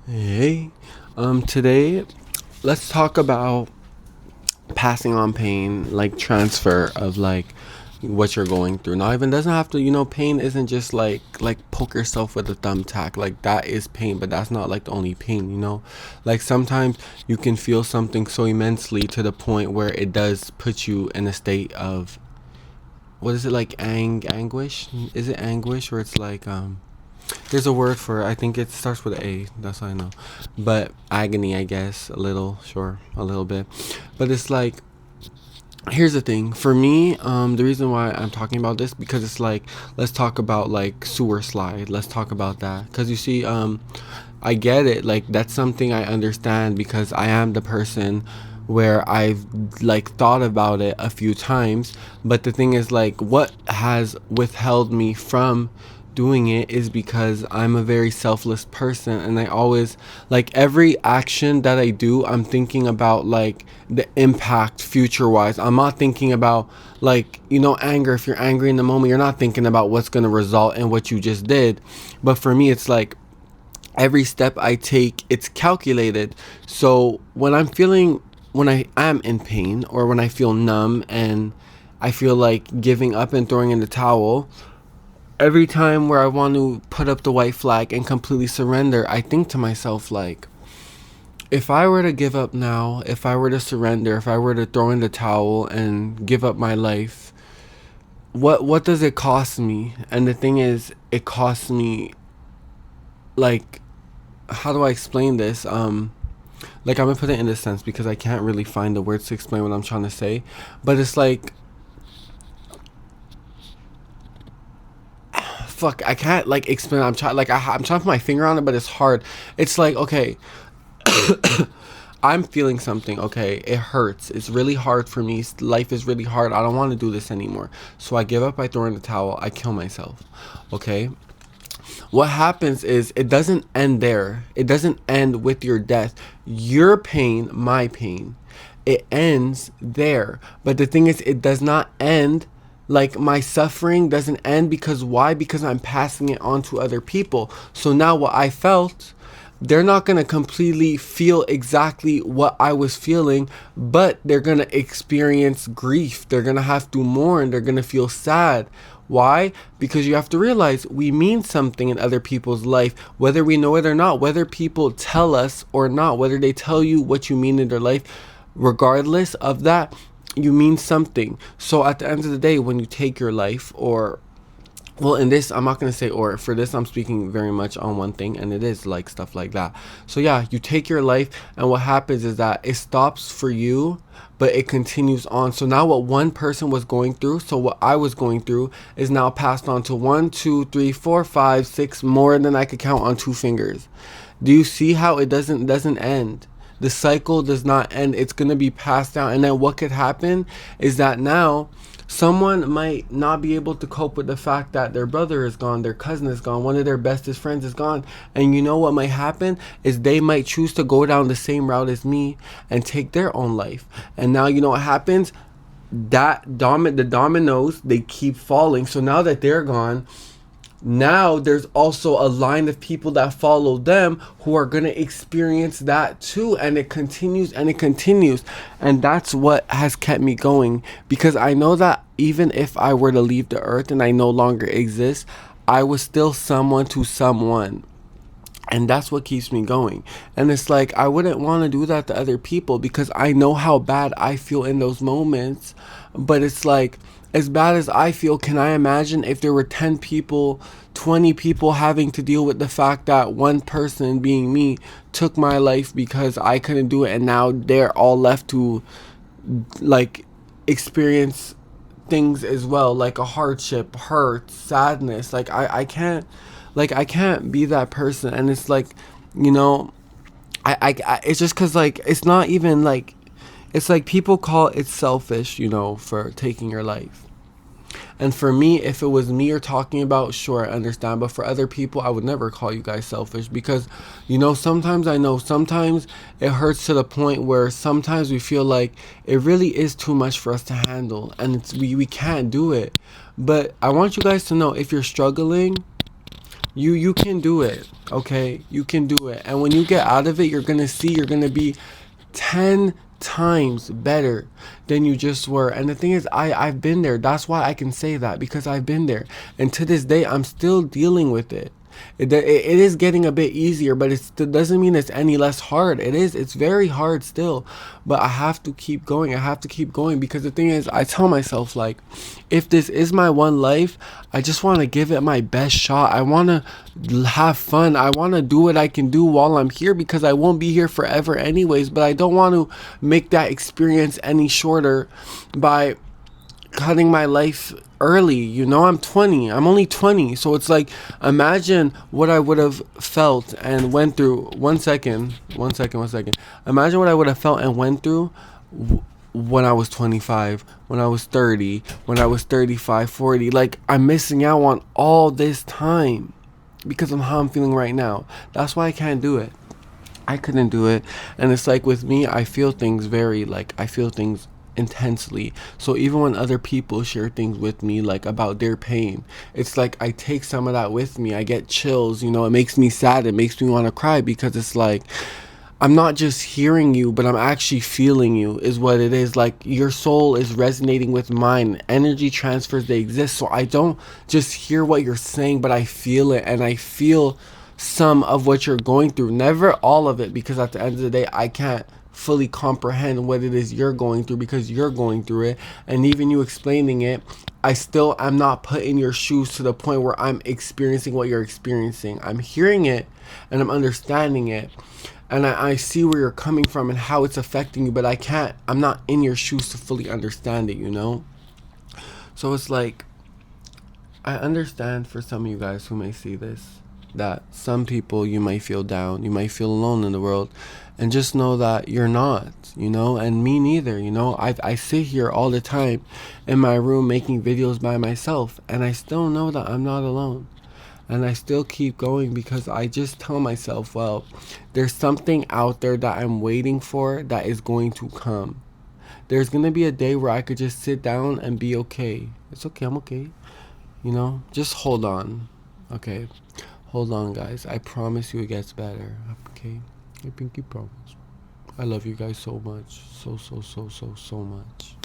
Hey, today let's talk about passing on pain, like transfer of like what you're going through. Not even doesn't have to, pain isn't just like poke yourself with a thumbtack. Like that is pain, but that's not like the only pain. Like sometimes you can feel something so immensely to the point where it does put you in a state of what is it like anguish? Is it anguish where it's like there's a word for it. I think it starts with A. That's all I know. But agony, I guess, a little, sure, a little bit. But it's like, here's the thing. For me, the reason why I'm talking about this because it's like, let's talk about like sewer slide. Let's talk about that. Because you see, I get it. Like that's something I understand because I am the person where I've like thought about it a few times. But the thing is like what has withheld me from doing it is because I'm a very selfless person and I always like every action that I do, I'm thinking about like the impact future wise. I'm not thinking about like, anger. If you're angry in the moment, you're not thinking about what's going to result in what you just did. But for me, it's like every step I take, it's calculated. So when I am in pain or when I feel numb and I feel like giving up and throwing in the towel, every time where I want to put up the white flag and completely surrender, I think to myself, like, if I were to give up now, if I were to surrender, if I were to throw in the towel and give up my life, what does it cost me? And the thing is, it costs me like, how do I explain this? Like I'm gonna put it in this sense because I can't really find the words to explain what I'm trying to say. But it's like fuck, I can't like explain. I'm trying like I'm trying to put my finger on it, but it's hard. It's like okay, I'm feeling something. Okay, it hurts. It's really hard for me. Life is really hard. I don't want to do this anymore. So I give up. I throw in the towel. I kill myself. Okay. What happens is it doesn't end there. It doesn't end with your death. Your pain, my pain, it ends there. But the thing is, it does not end. Like my suffering doesn't end because why? Because I'm passing it on to other people. So now what I felt, they're not going to completely feel exactly what I was feeling, but they're going to experience grief. They're going to have to mourn. They're going to feel sad. Why? Because you have to realize we mean something in other people's life, whether we know it or not, whether people tell us or not, whether they tell you what you mean in their life, regardless of that, you mean something. So at the end of the day, when you take your life or well, in this, I'm not going to say or. For this, I'm speaking very much on one thing, and it is like stuff like that. So, yeah, you take your life, and what happens is that it stops for you, but it continues on. So, now what one person was going through, so what I was going through, is now passed on to one, two, three, four, five, six, more than I could count on two fingers. Do you see how it doesn't end? The cycle does not end. It's going to be passed down. And then what could happen is that now someone might not be able to cope with the fact that their brother is gone, their cousin is gone, one of their bestest friends is gone. And you know what might happen is they might choose to go down the same route as me and take their own life. And now you know what happens? The dominoes, they keep falling. So now that they're gone, now there's also a line of people that follow them who are going to experience that too, and it continues and it continues. And that's what has kept me going, because I know that even if I were to leave the earth and I no longer exist, I was still someone to someone, and that's what keeps me going. And it's like I wouldn't want to do that to other people because I know how bad I feel in those moments. But it's like, as bad as I feel, can I imagine if there were 10 people, 20 people having to deal with the fact that one person, being me, took my life because I couldn't do it, and now they're all left to like experience things as well, like a hardship, hurt, sadness. Like I can't, like I can't be that person. And it's like, you know, it's just because like it's not even like, it's like people call it selfish, for taking your life. And for me, if it was me you're talking about, sure, I understand. But for other people, I would never call you guys selfish because, sometimes I know sometimes it hurts to the point where sometimes we feel like it really is too much for us to handle, and we can't do it. But I want you guys to know, if you're struggling, You can do it, okay? You can do it. And when you get out of it, you're gonna see you're gonna be 10 times better than you just were. And the thing is, I've been there. That's why I can say that, because I've been there. And to this day, I'm still dealing with it. It is getting a bit easier, but it doesn't mean it's any less hard. It's very hard still, but I have to keep going. I have to keep going, because the thing is, I tell myself, like, if this is my one life, I just want to give it my best shot. I want to have fun. I want to do what I can do while I'm here, because I won't be here forever anyways, but I don't want to make that experience any shorter by cutting my life early. I'm 20. I'm only 20. So it's like, imagine what I would have felt and went through. One second. Imagine what I would have felt and went through when I was 25, when I was 30, when I was 35, 40. Like, I'm missing out on all this time because of how I'm feeling right now. That's why I can't do it. I couldn't do it. And it's like, with me, I feel things intensely. So even when other people share things with me, like about their pain, it's like I take some of that with me. I get chills, it makes me sad. It makes me want to cry, because it's like, I'm not just hearing you, but I'm actually feeling you, is what it is. Like, your soul is resonating with mine. Energy transfers, they exist. So I don't just hear what you're saying, but I feel it, and I feel some of what you're going through. Never all of it, because at the end of the day, I can't fully comprehend what it is you're going through, because you're going through it. And even you explaining it, I'm not put in your shoes to the point where I'm experiencing what you're experiencing. I'm hearing it and I'm understanding it, and I see where you're coming from and how it's affecting you, but I'm not in your shoes to fully understand it. So it's like, I understand for some of you guys who may see this, that some people, you might feel down, you might feel alone in the world, and just know that you're not, and me neither. I sit here all the time in my room making videos by myself, and I still know that I'm not alone. And I still keep going, because I just tell myself, well, there's something out there that I'm waiting for that is going to come. There's going to be a day where I could just sit down and be okay. It's okay, I'm okay. Just hold on. Okay? Hold on, guys. I promise you it gets better. Okay? I pinky promise. I love you guys so much. So, so, so, so, so much.